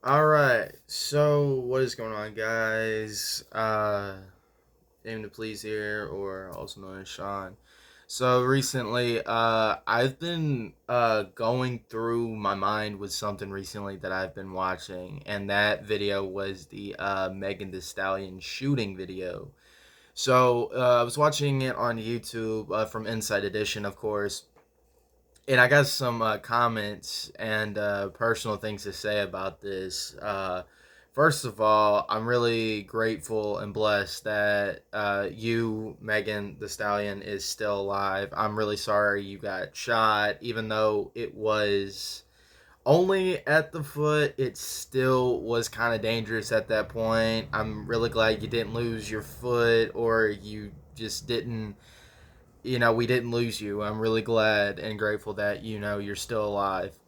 All right. So, what is going on, guys? Aim to please here, or also known as Sean. So recently, I've been going through my mind with something recently that I've been watching, and that video was the Megan Thee Stallion shooting video. So I was watching it on YouTube from Inside Edition, of course, and I got some comments and personal things to say about this. First of all, I'm really grateful and blessed that you, Megan the Stallion, is still alive. I'm really sorry you got shot, even though it was only at the foot. It still was kind of dangerous at that point. I'm really glad you didn't lose your foot, or you just didn't, we didn't lose you. I'm really glad and grateful that, you're still alive.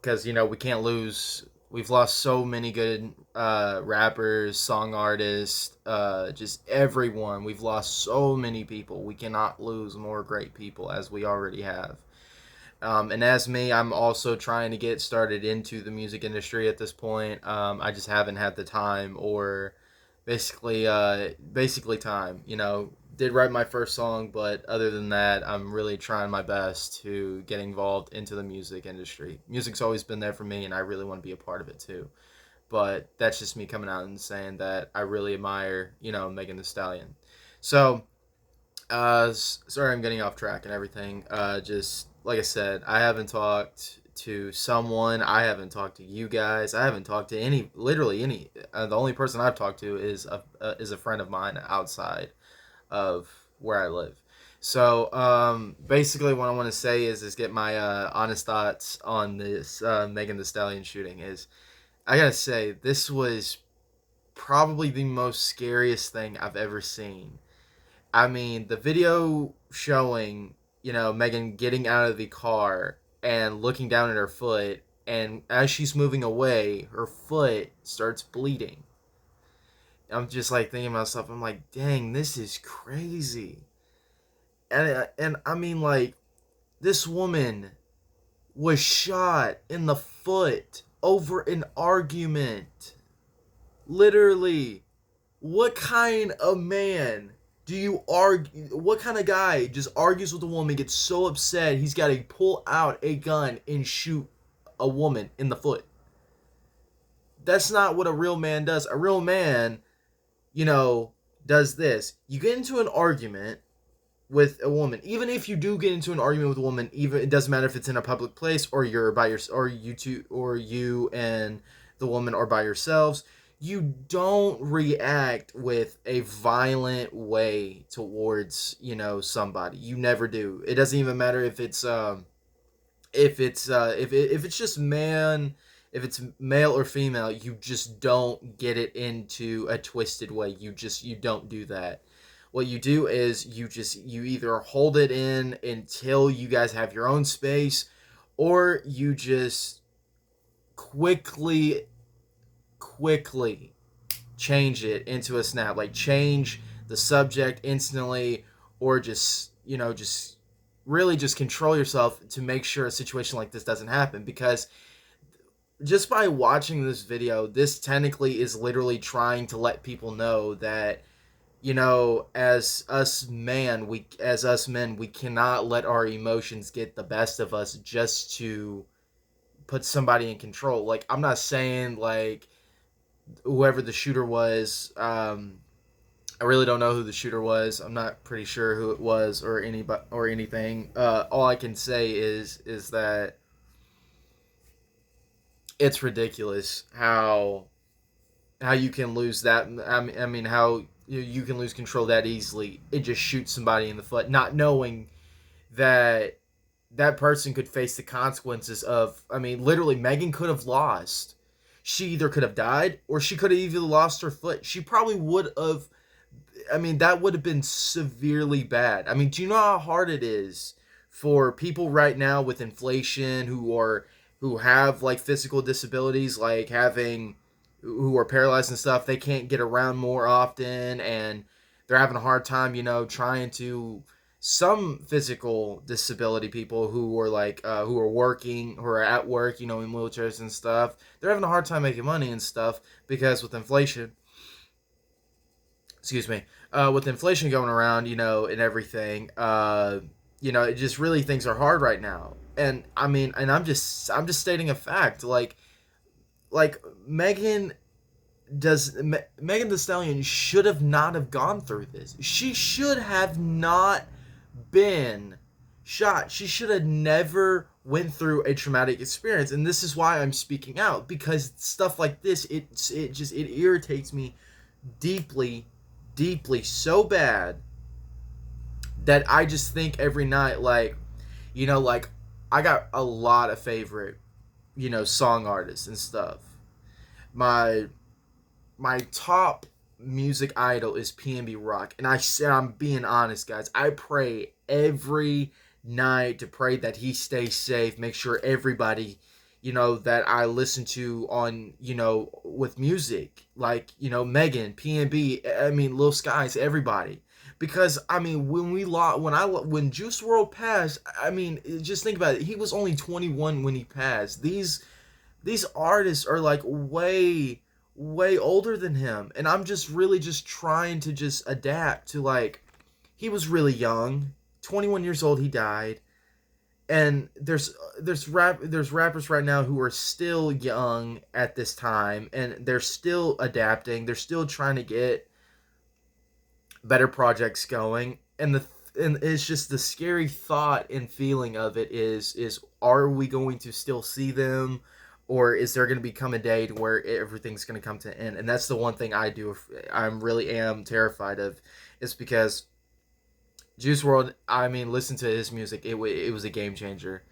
Because, we can't lose. We've lost so many good rappers, song artists, just everyone. We've lost so many people. We cannot lose more great people as we already have. And as me, I'm also trying to get started into the music industry at this point. I just haven't had the time, or basically time. Did write my first song, but other than that, I'm really trying my best to get involved into the music industry. Music's always been there for me, and I really want to be a part of it too. But that's just me coming out and saying that I really admire, Megan Thee Stallion. So sorry, I'm getting off track and everything. Just like I said, I haven't talked to someone. I haven't talked to you guys. I haven't talked to literally any. The only person I've talked to is a friend of mine outside of where I live. So basically, what I want to say is get my honest thoughts on this Megan Thee Stallion shooting. Is I gotta say this was probably the most scariest thing I've ever seen. I mean, the video showing, Megan getting out of the car and looking down at her foot, and as she's moving away, her foot starts bleeding. I'm just like thinking to myself, I'm like, dang, this is crazy. And I mean, like, this woman was shot in the foot over an argument. Literally. What kind of man do you argue? What kind of guy just argues with a woman, gets so upset he's got to pull out a gun and shoot a woman in the foot? That's not what a real man does. A real man, you know, does this. You get into an argument with a woman, even if you do get into an argument with a woman, even it doesn't matter if it's in a public place or you're by your or you two or you and the woman are by yourselves. You don't react with a violent way towards somebody. You never do. It doesn't even matter if it's just man, if it's male or female. You just don't get it into a twisted way. You don't do that. What you do is you either hold it in until you guys have your own space, or you just quickly change it into a snap, like change the subject instantly, or just really just control yourself to make sure a situation like this doesn't happen. Because just by watching this video, this technically is literally trying to let people know that, as us men, we cannot let our emotions get the best of us just to put somebody in control. Like, I'm not saying like whoever the shooter was. I really don't know who the shooter was. I'm not pretty sure who it was or anything. All I can say is that it's ridiculous how you can lose that. I mean how you can lose control that easily and just shoot somebody in the foot, not knowing that that person could face the consequences of. I mean, literally, Megan could have lost. She either could have died or she could have even lost her foot. She probably would have. I mean, that would have been severely bad. I mean, do you know how hard it is for people right now with inflation who have like physical disabilities, like having who are paralyzed and stuff? They can't get around more often, and they're having a hard time, trying to some physical disability people who are like who are working, who are at work, you know, in wheelchairs and stuff, they're having a hard time making money and stuff because with inflation, excuse me, with inflation going around, you know, and everything, you know, it just really things are hard right now. And I mean, and I'm just stating a fact, like Megan Megan Thee Stallion should have not have gone through this. She should have not been shot. She should have never went through a traumatic experience, and this is why I'm speaking out, because stuff like this, it irritates me deeply, deeply, so bad that I just think every night, like, you know, like, I got a lot of favorite, you know, song artists and stuff. My my top music idol is PNB Rock, and I'm being honest, guys. I pray every night to pray that he stays safe. Make sure everybody, you know, that I listen to on, you know, with music, like, you know, Megan, PNB. I mean, Lil Skies, everybody. Because I mean, when we lost, when Juice World passed, I mean, just think about it. He was only 21 when he passed. These artists are like way older than him, and I'm just really just trying to just adapt to, like, he was really young, 21 years old, he died. And there's rappers right now who are still young at this time, and they're still adapting, they're still trying to get better projects going. And it's just the scary thought and feeling of it is are we going to still see them, or is there going to become a day to where everything's going to come to an end? And that's the one thing I'm really am terrified of, is because Juice World, I mean, listen to his music, it was a game changer.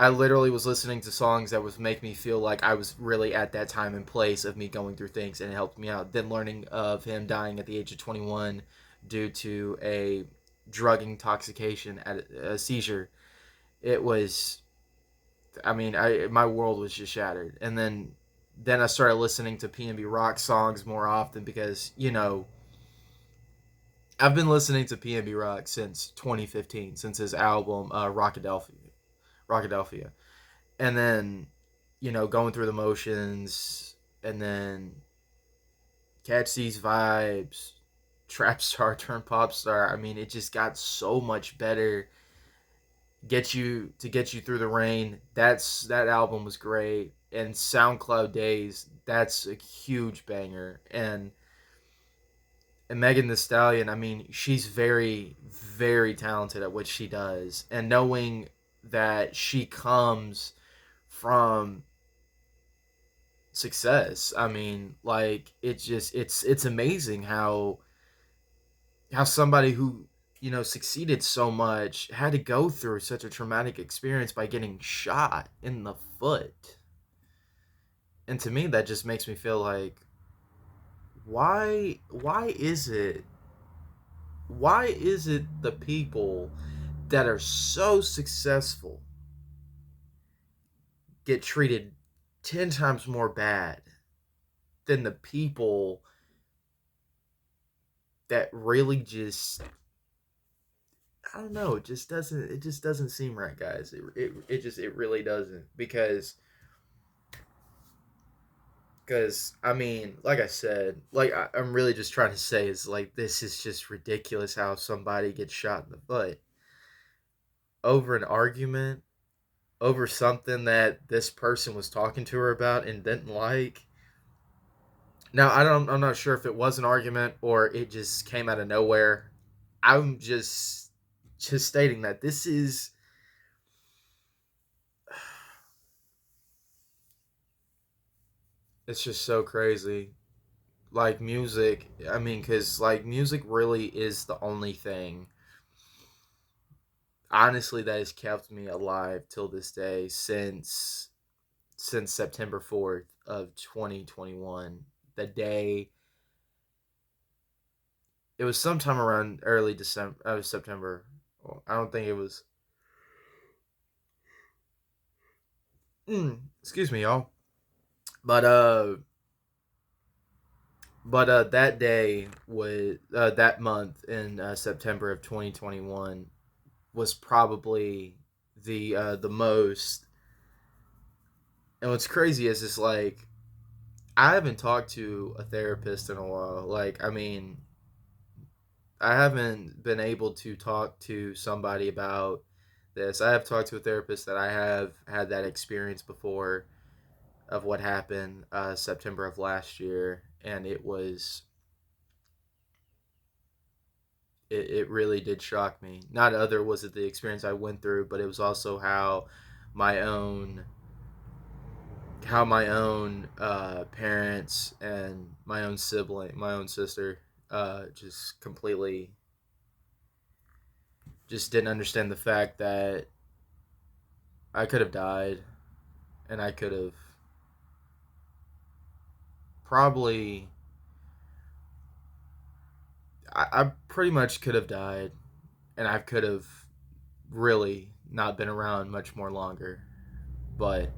I literally was listening to songs that was make me feel like I was really at that time and place of me going through things, and it helped me out. Then learning of him dying at the age of 21 due to a drug intoxication at a seizure, it was, I mean, I my world was just shattered. And then I started listening to PNB Rock songs more often because, you know, I've been listening to PNB Rock since 2015, since his album Rockadelphia. And then, you know, going through the motions, and then catch these vibes, trap star turned pop star. I mean, it just got so much better. Get you through the rain. That album was great. And SoundCloud Days, that's a huge banger. And Megan Thee Stallion, I mean, she's very, very talented at what she does. And knowing that she comes from success, I mean, like, it's amazing how somebody who, you know, succeeded so much had to go through such a traumatic experience by getting shot in the foot. And to me, that just makes me feel like, why is it the people that are so successful get treated 10 times more bad than the people that really just, I don't know, it just doesn't seem right, guys. It really doesn't, because I mean, like I said, like I'm really just trying to say is, like, this is just ridiculous how somebody gets shot in the foot over an argument, over something that this person was talking to her about and didn't like. Now, I'm not sure if it was an argument or it just came out of nowhere. I'm just stating that this is, it's just so crazy. Like, music, I mean, cuz like music really is the only thing, honestly, that has kept me alive till this day, since September 4th of 2021. The day, it was sometime around early December, September. Well, I don't think it was, excuse me, y'all. But that day was, that month in September of 2021. was probably the most. And what's crazy is like I haven't talked to a therapist in a while. Like, I mean, I haven't been able to talk to somebody about this. I have talked to a therapist that I have had that experience before of what happened September of last year, and it really did shock me. Not other was it the experience I went through, but it was also my own how my own parents and my own sibling, my own sister, just completely just didn't understand the fact that I could have died, and I could have probably I pretty much could have died, and I could have really not been around much more longer. But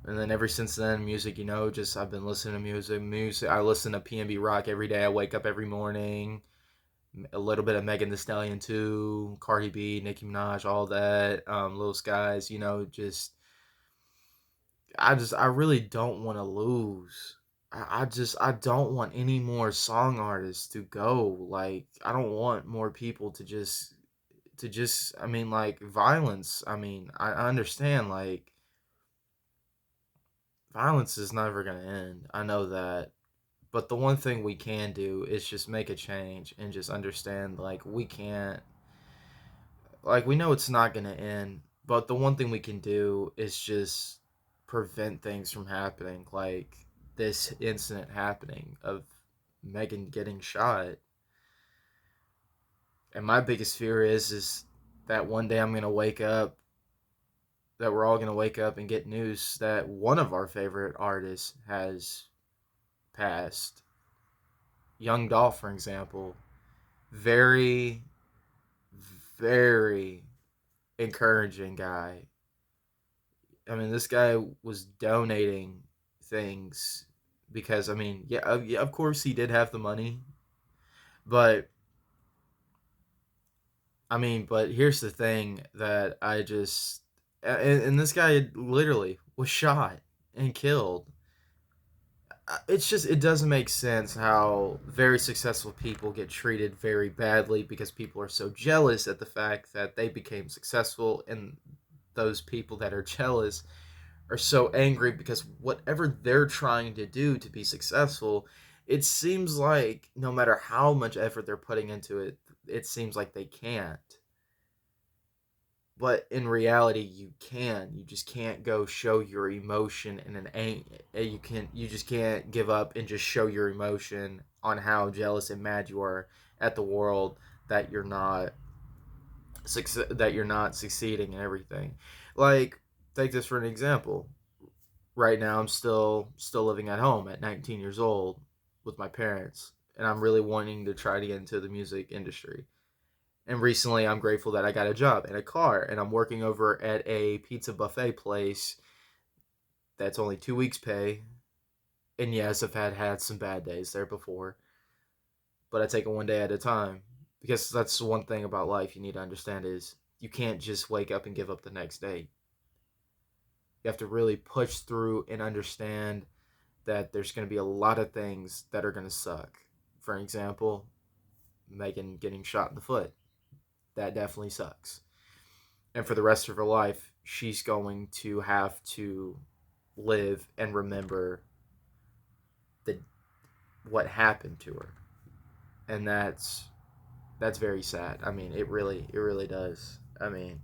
and then ever since then, music, just I've been listening to music. I listen to PNB Rock every day. I wake up every morning. A little bit of Megan Thee Stallion too, Cardi B, Nicki Minaj, all that. Little Skies, just I really don't want to lose. I don't want any more song artists to go. Like, I don't want more people to just I mean, like, violence. I mean, I understand, like, violence is never gonna end. I know that. But the one thing we can do is just make a change and just understand, like, we can't, like, we know it's not gonna end, but the one thing we can do is just prevent things from happening, like this incident happening of Megan getting shot. And my biggest fear is that one day I'm gonna wake up, that we're all gonna wake up and get news that one of our favorite artists has passed. Young Dolph, for example, very, very encouraging guy. I mean, this guy was donating things because, I mean, yeah, of course he did have the money, but I mean, but here's the thing that I just, and this guy literally was shot and killed. It's just, it doesn't make sense how very successful people get treated very badly because people are so jealous at the fact that they became successful, and those people that are jealous are so angry because whatever they're trying to do to be successful, it seems like no matter how much effort they're putting into it, it seems like they can't. But in reality, you can. You just can't go show your emotion in you just can't give up and just show your emotion on how jealous and mad you are at the world that you're not succeeding and everything. Like, take this for an example. Right now I'm still living at home at 19 years old with my parents, and I'm really wanting to try to get into the music industry. And recently I'm grateful that I got a job and a car, and I'm working over at a pizza buffet place that's only 2 weeks pay. And yes, I've had some bad days there before, but I take it one day at a time, because that's the one thing about life you need to understand is you can't just wake up and give up the next day. You have to really push through and understand that there's going to be a lot of things that are going to suck. For example, Megan getting shot in the foot. That definitely sucks. And for the rest of her life, she's going to have to live and remember the what happened to her. And that's very sad. I mean, it really does. I mean,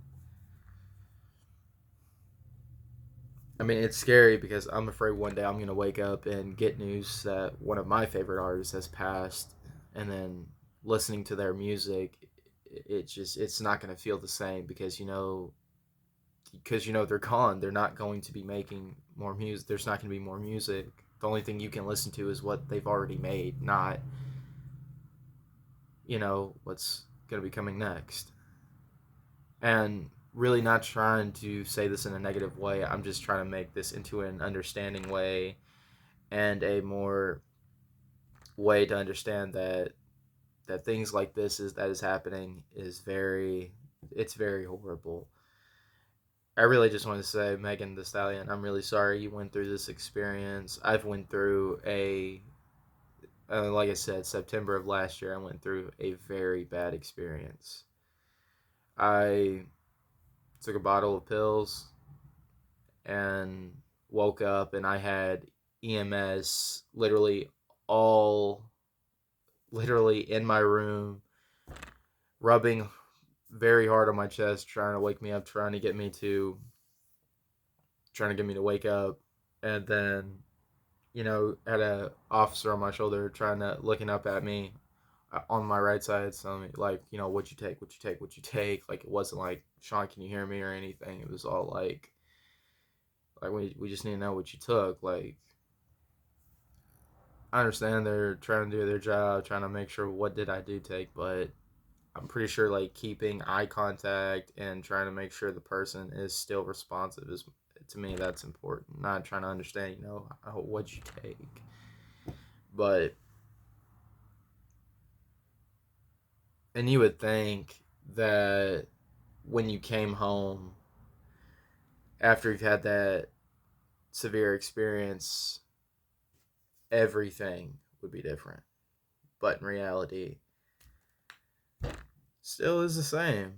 it's scary because I'm afraid one day I'm gonna wake up and get news that one of my favorite artists has passed, and then listening to their music, it's not gonna feel the same because they're gone. They're not going to be making more music. There's not gonna be more music. The only thing you can listen to is what they've already made, not what's gonna be coming next. And really not trying to say this in a negative way. I'm just trying to make this into an understanding way, and a more way to understand that that things like this is happening is very horrible. I really just want to say, Megan Thee Stallion, I'm really sorry you went through this experience. I've went through like I said, September of last year, I went through a very bad experience. I took a bottle of pills and woke up, and I had EMS all literally in my room, rubbing very hard on my chest, trying to wake me up, trying to get me to wake up, and then had a officer on my shoulder trying to looking up at me on my right side, telling me like, what'd you take, what'd you take. Like, it wasn't like, Sean, can you hear me or anything. It was all like we just need to know what you took. Like, I understand they're trying to do their job, trying to make sure what did I do take, but I'm pretty sure like keeping eye contact and trying to make sure the person is still responsive is, to me, that's important. Not trying to understand, what'd you take. But and you would think that when you came home after you've had that severe experience, everything would be different. But in reality, still is the same.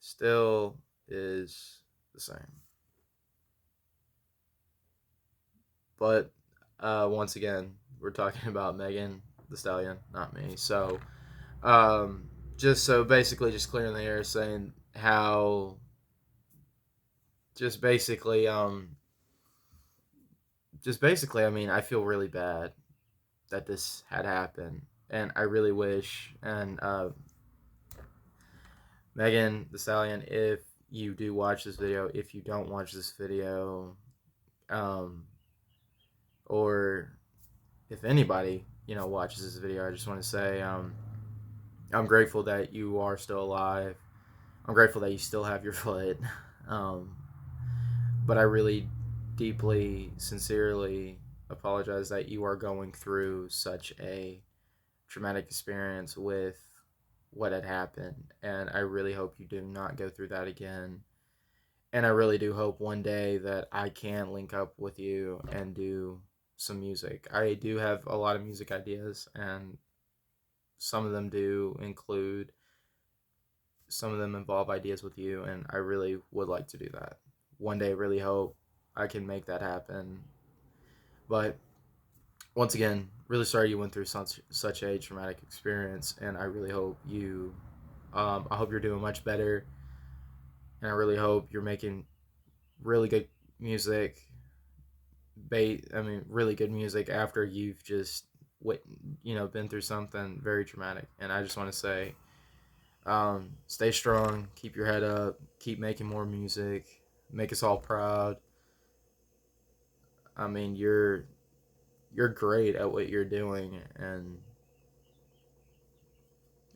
Still is the same. But once again, we're talking about Megan Thee Stallion, not me. So, just so basically, just clearing the air, saying how, just basically, I mean, I feel really bad that this had happened, and I really wish, and Megan Thee Stallion, if you do watch this video, if you don't watch this video, um, or if anybody watches this video, I just want to say I'm grateful that you are still alive. I'm grateful that you still have your foot. Um, but I really deeply, sincerely apologize that you are going through such a traumatic experience with what had happened. And I really hope you do not go through that again. And I really do hope one day that I can link up with you and do some music. I do have a lot of music ideas, and some of them do include, some of them involve ideas with you, and I really would like to do that. One day, I really hope I can make that happen. But once again, really sorry you went through such a traumatic experience, and I really hope I hope you're doing much better, and I really hope you're making really good music. Really good music after you've just been through something very traumatic. And I just want to say, stay strong, keep your head up, keep making more music, make us all proud. I mean, you're great at what you're doing, and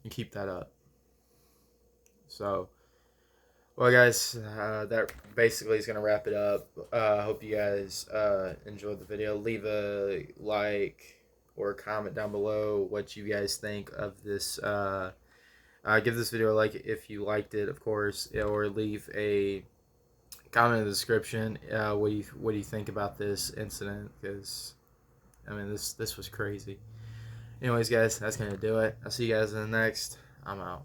you keep that up. So, well, guys, that basically is gonna wrap it up. Hope you guys enjoyed the video. Leave a like or a comment down below what you guys think of this. Give this video a like if you liked it, of course, or leave a comment in the description. What do you think about this incident? Because I mean, this was crazy. Anyways, guys, that's gonna do it. I'll see you guys in the next. I'm out.